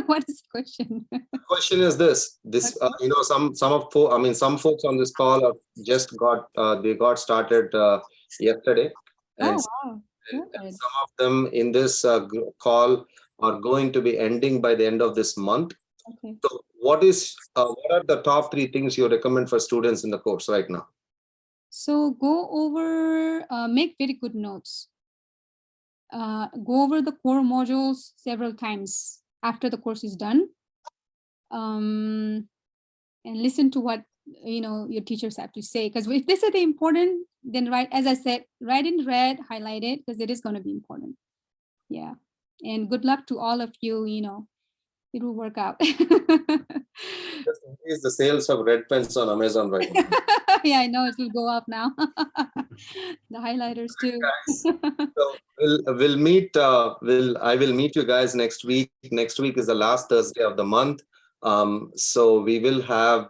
What is the question? Question is this: Okay. some folks on this call have just got they got started yesterday, and, Oh, wow. and Good. some of them in this call are going to be ending by the end of this month. Okay. So, what are the top 3 things you recommend for students in the course right now? So go over, make very good notes. Go over the core modules several times after the course is done. And listen to what your teachers have to say, because if they say they're important, then write, as I said, write in red, highlight it, because it is going to be important. Yeah. And good luck to all of you. It will work out. Just increase the sales of red pens on Amazon right now. Yeah, I know it will go up now. The highlighters too. So I will meet you guys next week. Next week is the last Thursday of the month. So we will have